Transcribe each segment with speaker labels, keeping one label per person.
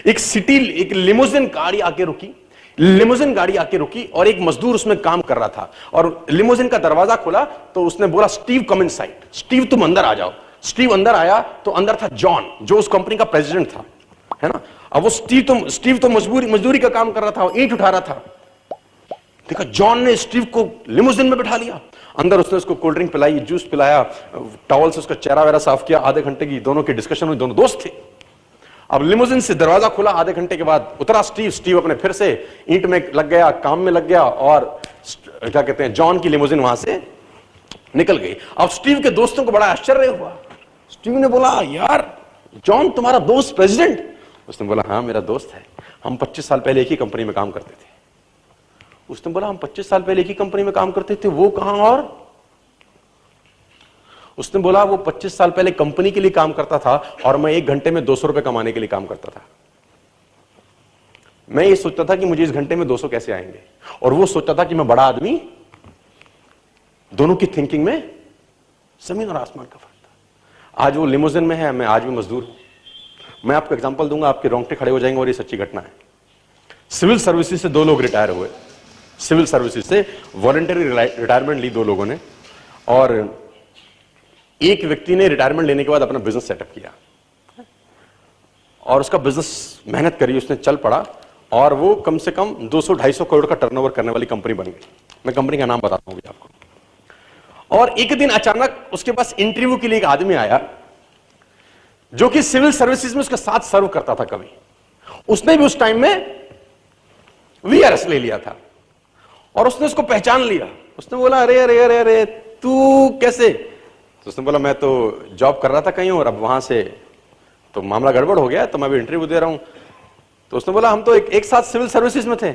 Speaker 1: एक लिमोजिन गाड़ी आके रुकी और एक मजदूर उसमें काम कर रहा था और लिमोजिन का दरवाजा खुला तो उसने बोला, स्टीव कम इनसाइड, स्टीव तुम अंदर आ जाओ। स्टीव अंदर आया तो अंदर था जॉन, जो उस कंपनी का प्रेसिडेंट था, है ना। अब वो स्टीव तो मजदूरी का काम कर रहा था, ईंट उठा रहा था। देखा जॉन ने स्टीव को लिमोजिन में बिठा लिया, अंदर उसने उसको कोल्ड ड्रिंक पिलाई, जूस पिलाया, टॉवल से उसका चेहरा वगैरह साफ किया। आधे घंटे की दोनों की डिस्कशन हुई, दोनों दोस्त थे। अब लिमोजिन से दरवाजा खुला, आधे घंटे के बाद उतरा स्टीव अपने फिर से ईंट में लग गया, काम में लग गया और क्या कहते हैं, जॉन की लिमोजिन वहां से निकल गई। अब स्टीव के दोस्तों को बड़ा आश्चर्य हुआ। स्टीव ने बोला, यार जॉन तुम्हारा दोस्त प्रेसिडेंट? उसने बोला, हाँ मेरा दोस्त है, हम 25 साल पहले एक ही कंपनी में काम करते थे। उसने बोला, हम 25 साल पहले एक ही कंपनी में काम करते थे, वो कहां? और उसने बोला, वो 25 साल पहले कंपनी के लिए काम करता था और मैं 1 घंटे में 200 रुपए कमाने के लिए काम करता था। मैं ये सोचता था कि मुझे इस घंटे में 200 कैसे आएंगे, और वो सोचता था कि मैं बड़ा आदमी। दोनों की थिंकिंग में जमीन और आसमान का फर्क था। आज वो लिमोजिन में है, मैं आज भी मजदूर हूं। मैं आपको एग्जांपल दूंगा, आपके रोंगटे खड़े हो जाएंगे, और ये सच्ची घटना है। सिविल सर्विसेज से 2 लोग रिटायर हुए, सिविल सर्विसेज से वॉलंटरी रिटायरमेंट ली 2 लोगों ने, और एक व्यक्ति ने रिटायरमेंट लेने के बाद अपना बिजनेस सेटअप किया और उसका बिजनेस मेहनत करी, उसने चल पड़ा और वो कम से कम 200-250 करोड़ का टर्नओवर करने वाली कंपनी बन गई। मैं कंपनी का नाम बताता हूं आपको। और एक दिन अचानक उसके पास इंटरव्यू के लिए एक आदमी आया जो कि सिविल सर्विसेज में उसके साथ सर्व करता था कभी। उसने भी उस टाइम में वीआरएस ले लिया था और उसने उसको पहचान लिया। उसने बोला, अरे अरे अरे अरे तू कैसे? तो उसने बोला, मैं तो जॉब कर रहा था कहीं और अब वहां से तो मामला गड़बड़ हो गया, तो मैं भी इंटरव्यू दे रहा हूं। तो उसने बोला, हम तो एक साथ सिविल सर्विसेज में थे।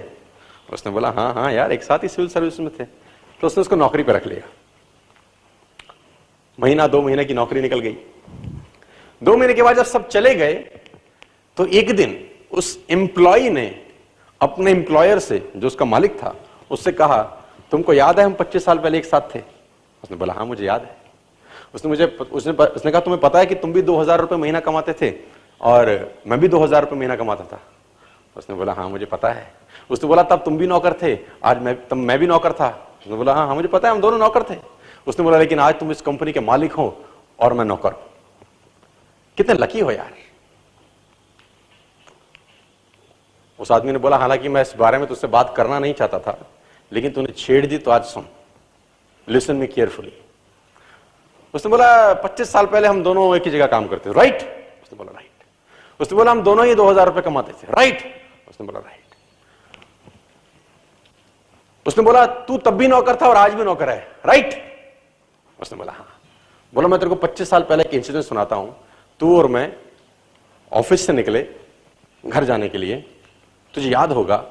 Speaker 1: उसने बोला, हाँ हाँ यार, एक साथ ही सिविल सर्विस में थे। तो उसने उसको नौकरी पर रख लिया। महीना 2 महीने की नौकरी निकल गई। 2 महीने के बाद जब सब चले गए तो एक दिन उस एम्प्लॉय ने अपने एम्प्लॉयर से, जो उसका मालिक था, उससे कहा, तुमको याद है हम 25 साल पहले एक साथ थे? उसने बोला, हाँ मुझे याद है। उसने कहा, तुम्हें पता है कि तुम भी 2000 रुपए महीना कमाते थे और मैं भी 2000 रुपए महीना कमाता था? उसने बोला, हाँ मुझे पता है। उसने बोला, तब तुम भी नौकर थे, आज मैं भी नौकर था? उसने बोला, हाँ मुझे पता है, हम दोनों नौकर थे। उसने बोला, लेकिन आज तुम इस कंपनी के मालिक हो और मैं नौकर हूं। कितने लकी हो यार। उस आदमी ने बोला, हालांकि मैं इस बारे में तुझसे बात करना नहीं चाहता था, लेकिन तूने छेड़ दी तो आज सुन, लिसन मी केयरफुली। उसने बोला, 25 साल पहले हम दोनों एक ही जगह काम करते थे, राइट? उसने बोला, राइट। उसने बोला, हम दोनों ही 2000 रुपए कमाते थे, राइट? उसने बोला, राइट। उसने बोला, तू तब भी नौकर था और आज भी नौकर है, राइट? उसने बोला, हाँ। बोला, मैं तेरे को 25 साल पहले एक इंसिडेंट सुनाता हूं। तू और मैं ऑफिस से निकले घर जाने के लिए, तुझे याद होगा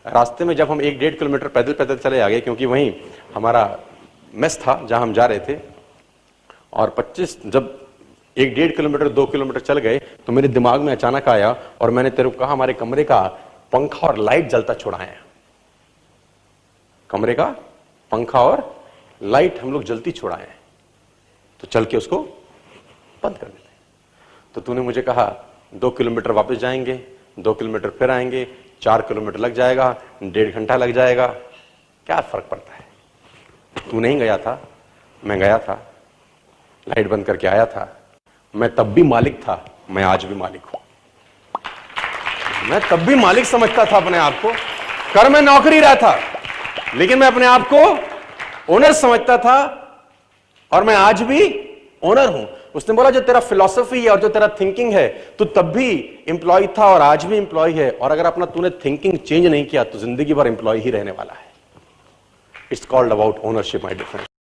Speaker 1: रास्ते में जब हम 1-1.5 किलोमीटर पैदल पैदल चले आ गए, क्योंकि वहीं हमारा मेस था जहां हम जा रहे थे, और 25 जब 1-1.5 किलोमीटर 2 किलोमीटर चल गए तो मेरे दिमाग में अचानक आया और मैंने तेरे को कहा, हमारे कमरे का पंखा और लाइट जलता छोड़ा है। कमरे का पंखा और लाइट हम लोग जलती छोड़ा है, तो चल के उसको बंद कर देते। तो तूने मुझे कहा 2 किलोमीटर वापस जाएंगे, 2 किलोमीटर फिर आएंगे, 4 किलोमीटर लग जाएगा, 1.5 घंटा लग जाएगा, क्या फर्क पड़ता है? तू नहीं गया था, मैं गया था, लाइट बंद करके आया था। मैं तब भी मालिक था, मैं आज भी मालिक हूं। मैं तब भी मालिक समझता था अपने आप को, कर मैं नौकरी रहा था, लेकिन मैं अपने आप को ओनर समझता था और मैं आज भी ओनर हूं। उसने बोला, जो तेरा फिलॉसफी है और जो तेरा थिंकिंग है, तू तब भी एम्प्लॉय था और आज भी एम्प्लॉय है, और अगर अपना तूने थिंकिंग चेंज नहीं किया तो जिंदगी भर एम्प्लॉय ही रहने वाला है। It's called about ownership, my dear friend.